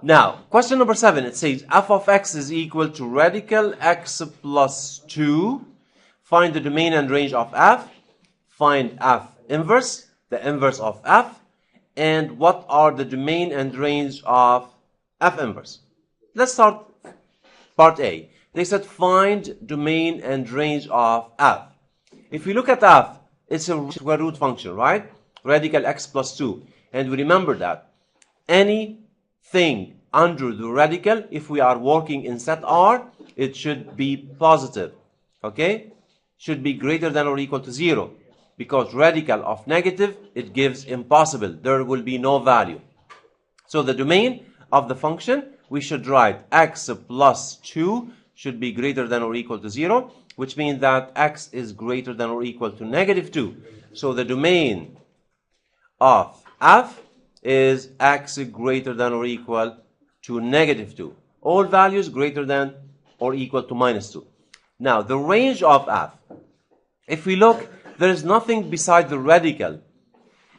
Now, question number 7, it says f of x is equal to radical x plus 2. Find the domain and range of f. Find f inverse, the inverse of f. And what are the domain and range of f inverse? Let's start part A. They said find domain and range of f. If we look at f, it's a square root function, right? Radical x plus 2. And we remember that anything under the radical, if we are working in set R, it should be positive. Okay? Should be greater than or equal to 0. Because radical of negative, it gives impossible. There will be no value. So the domain of the function, we should write x plus 2 should be greater than or equal to 0, which means that x is greater than or equal to negative 2. So the domain of f is x greater than or equal to negative 2. All values greater than or equal to minus 2. Now, the range of f. If we look, there is nothing beside the radical.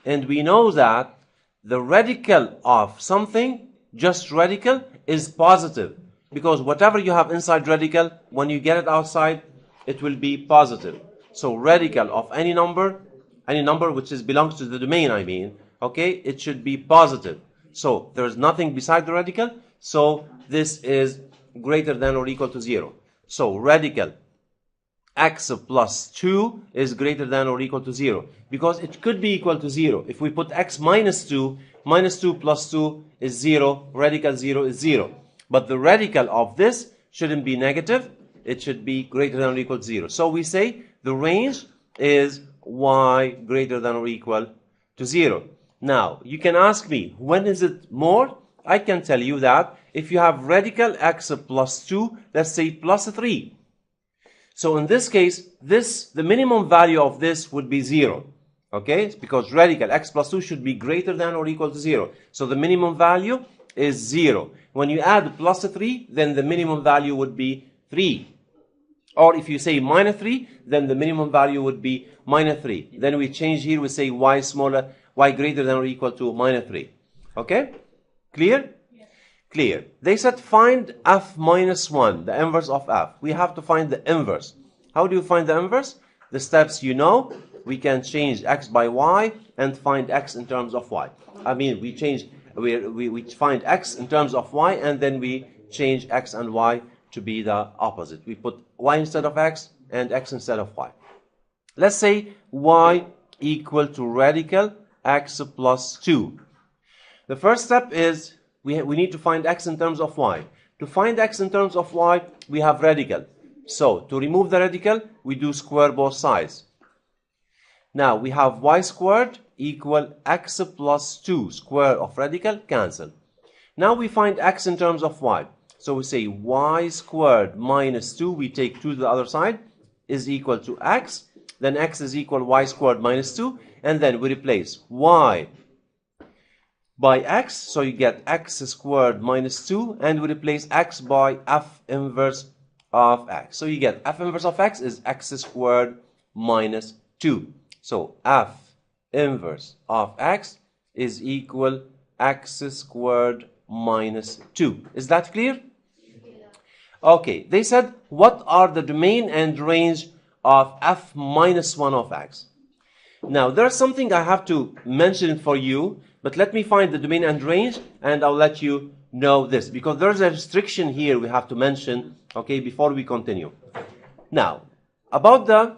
And we know that the radical of something, just radical, is positive. Because whatever you have inside radical, when you get it outside, it will be positive. So radical of any number which belongs to the domain, okay, it should be positive. So there is nothing beside the radical, so this is greater than or equal to 0. So radical x plus 2 is greater than or equal to 0, because it could be equal to 0. If we put x minus 2 plus 2 is 0, radical 0 is 0. But the radical of this shouldn't be negative, it should be greater than or equal to 0. So we say the range is y greater than or equal to 0. Now, you can ask me, when is it more? I can tell you that if you have radical x plus 2, let's say plus 3. So in this case, the minimum value of this would be 0. Okay? It's because radical x plus 2 should be greater than or equal to 0. So the minimum value is 0. When you add plus 3, then the minimum value would be 3. Or if you say minus 3, then the minimum value would be minus 3. Then we change here, we say y smaller, y greater than or equal to minus 3. Okay? Clear? Yes. Clear. They said find f minus 1, the inverse of f. We have to find the inverse. How do you find the inverse? The steps you know. We can change x by y and find x in terms of y. We find x in terms of y and then we change x and y to be the opposite. We put y instead of x and x instead of y. Let's say y equal to radical x plus 2. The first step is we need to find x in terms of y. To find x in terms of y, we have radical. So to remove the radical, we do square both sides. Now we have y squared equal x plus 2. Square of radical, cancel. Now we find x in terms of y. So we say y squared minus 2, we take 2 to the other side, is equal to x. Then x is equal y squared minus 2. And then we replace y by x. So you get x squared minus 2. And we replace x by f inverse of x. So you get f inverse of x is x squared minus 2. So f inverse of x is equal x squared minus 2. Is that clear? Okay, they said, what are the domain and range of f minus 1 of x? Now, there's something I have to mention for you, but let me find the domain and range, and I'll let you know this, because there's a restriction here we have to mention, okay, before we continue. Now, about the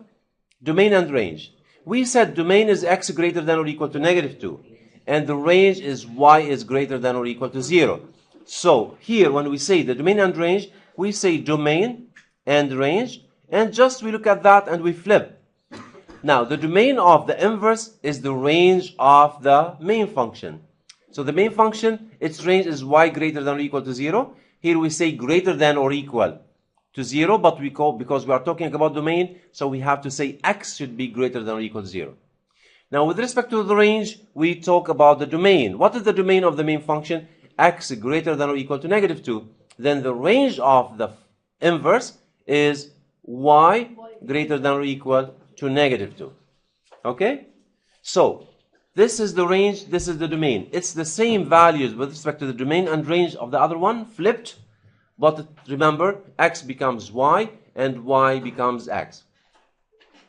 domain and range, we said domain is x greater than or equal to negative 2, and the range is y is greater than or equal to 0. So, here, when we say the domain and range, we say domain and range, and just we look at that and we flip. Now, the domain of the inverse is the range of the main function. So the main function, its range is y greater than or equal to 0. Here we say greater than or equal to 0, but because we are talking about domain, so we have to say x should be greater than or equal to 0. Now, with respect to the range, we talk about the domain. What is the domain of the main function? X greater than or equal to negative 2. Then the range of the inverse is y greater than or equal to negative 2. Okay? So, This is the range, this is the domain. It's the same values with respect to the domain and range of the other one, flipped. But remember, x becomes y and y becomes x.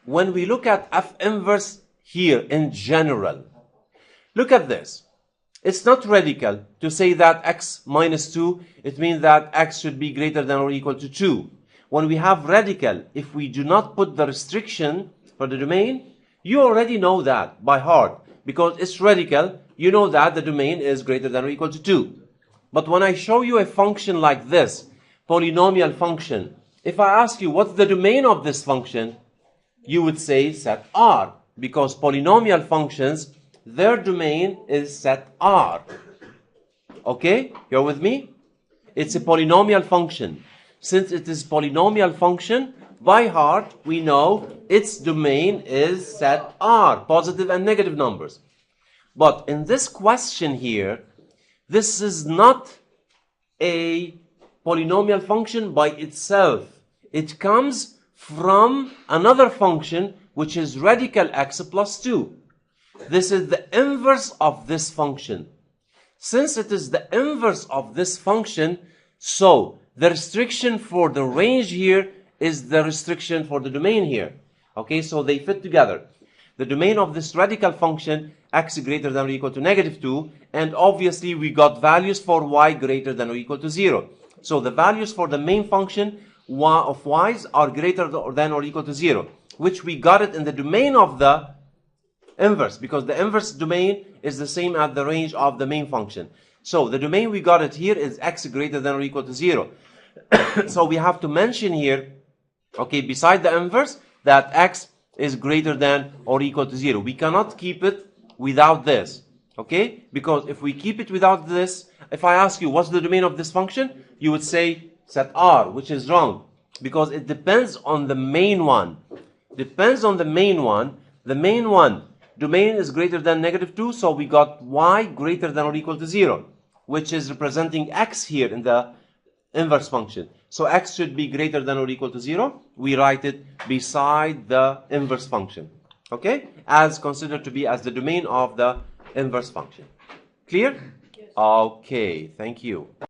When we look at f inverse here in general, look at this. It's not radical to say that x minus 2, it means that x should be greater than or equal to 2. When we have radical, if we do not put the restriction for the domain, you already know that by heart. Because it's radical, you know that the domain is greater than or equal to 2. But when I show you a function like this, polynomial function, if I ask you what's the domain of this function, you would say set R. Because polynomial functions, their domain is set R. Okay? You're with me? It's a polynomial function. Since it is polynomial function, by heart, we know its domain is set R, positive and negative numbers. But in this question here, this is not a polynomial function by itself. It comes from another function, which is radical x plus 2. This is the inverse of this function. Since it is the inverse of this function, so the restriction for the range here is the restriction for the domain here. Okay, so they fit together. The domain of this radical function, x greater than or equal to negative 2, and obviously we got values for y greater than or equal to 0. So the values for the main function of y's are greater than or equal to 0, which we got it in the domain of the inverse, because the inverse domain is the same as the range of the main function. So the domain we got it here is x greater than or equal to 0. So we have to mention here, okay, beside the inverse, that x is greater than or equal to 0. We cannot keep it without this, okay? Because if we keep it without this, if I ask you what's the domain of this function, you would say set R, which is wrong. Because it depends on the main one. Depends on the main one. The main one, domain is greater than negative 2, so we got y greater than or equal to 0, which is representing x here in the inverse function. So x should be greater than or equal to 0. We write it beside the inverse function. Okay? As considered to be as the domain of the inverse function. Clear? Okay, thank you.